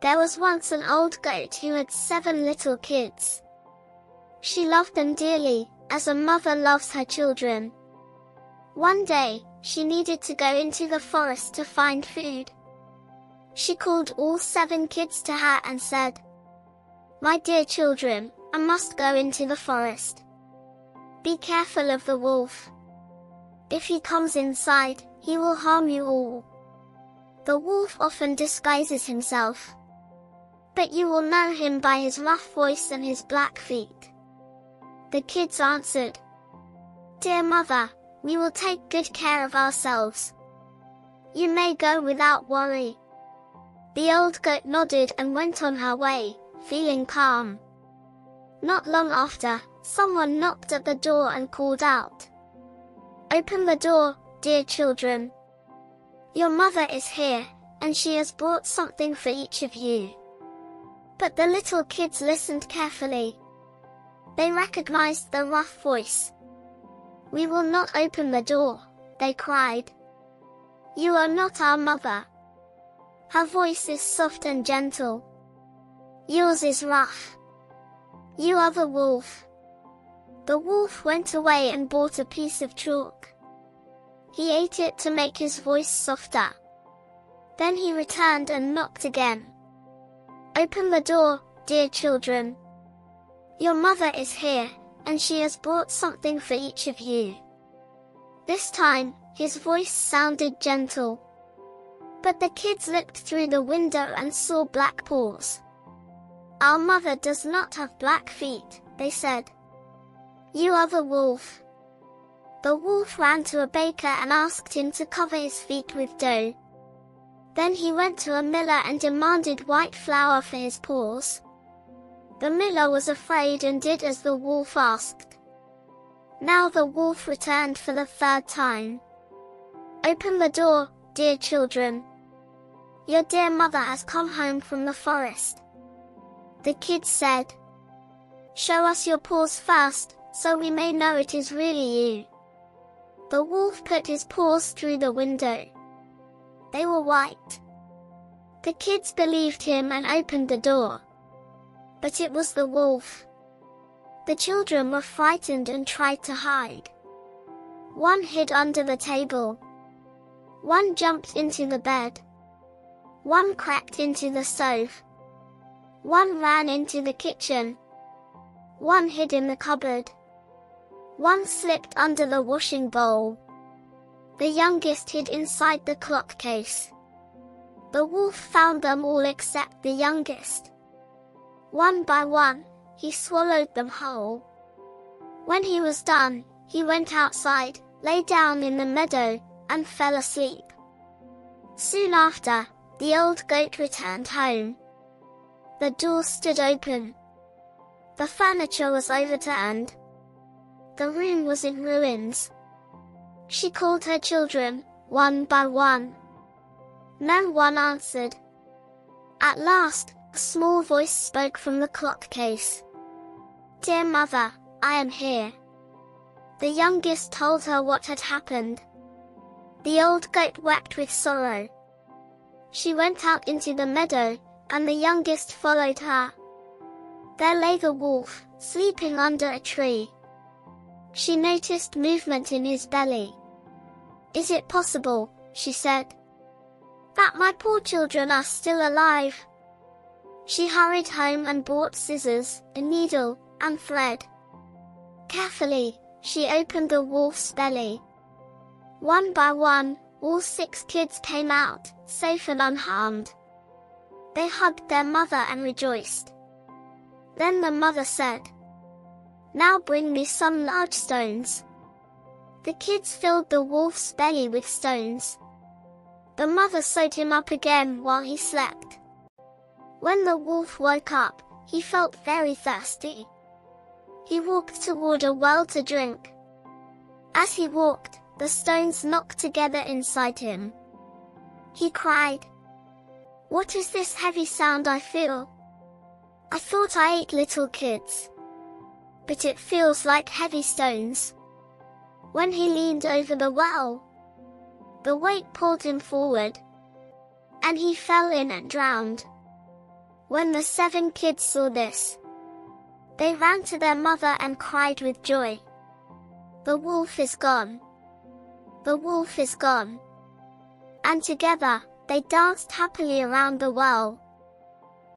There was once an old goat who had 7 little kids. She loved them dearly, as a mother loves her children. One day, she needed to go into the forest to find food. She called all 7 kids to her and said, "My dear children, I must go into the forest. Be careful of the wolf. If he comes inside, he will harm you all. The wolf often disguises himself, but you will know him by his rough voice and his black feet." The kids answered, "Dear mother, we will take good care of ourselves. You may go without worry." The old goat nodded and went on her way, feeling calm. Not long after, someone knocked at the door and called out, "Open the door, dear children. Your mother is here, and she has brought something for each of you." But the little kids listened carefully. They recognized the rough voice. "We will not open the door," they cried. "You are not our mother. Her voice is soft and gentle. Yours is rough. You are the wolf." The wolf went away and bought a piece of chalk. He ate it to make his voice softer. Then he returned and knocked again. "Open the door, dear children. Your mother is here, and she has brought something for each of you." This time, his voice sounded gentle. But the kids looked through the window and saw black paws. "Our mother does not have black feet," they said. "You are the wolf." The wolf ran to a baker and asked him to cover his feet with dough. Then he went to a miller and demanded white flour for his paws. The miller was afraid and did as the wolf asked. Now the wolf returned for the 3rd time. "Open the door, dear children. Your dear mother has come home from the forest." The kids said, "Show us your paws first, so we may know it is really you." The wolf put his paws through the window. They were white. The kids believed him and opened the door. But it was the wolf. The children were frightened and tried to hide. One hid under the table. One jumped into the bed. One crept into the stove. One ran into the kitchen. One hid in the cupboard. One slipped under the washing bowl. The youngest hid inside the clock case. The wolf found them all except the youngest. One by one, he swallowed them whole. When he was done, he went outside, lay down in the meadow, and fell asleep. Soon after, the old goat returned home. The door stood open. The furniture was overturned. The room was in ruins. She called her children, one by one. No one answered. At last, a small voice spoke from the clock case. "Dear mother, I am here." The youngest told her what had happened. The old goat wept with sorrow. She went out into the meadow, and the youngest followed her. There lay the wolf, sleeping under a tree. She noticed movement in his belly. "Is it possible," she said, "that my poor children are still alive?" She hurried home and bought scissors, a needle, and thread. Carefully, she opened the wolf's belly. One by one, all 6 kids came out, safe and unharmed. They hugged their mother and rejoiced. Then the mother said, "Now bring me some large stones." The kids filled the wolf's belly with stones. The mother sewed him up again while he slept. When the wolf woke up, he felt very thirsty. He walked toward a well to drink. As he walked, the stones knocked together inside him. He cried, "What is this heavy sound I feel? I thought I ate little kids, but it feels like heavy stones." When he leaned over the well, the weight pulled him forward, and he fell in and drowned. When the 7 kids saw this, they ran to their mother and cried with joy. "The wolf is gone! The wolf is gone!" And together, they danced happily around the well,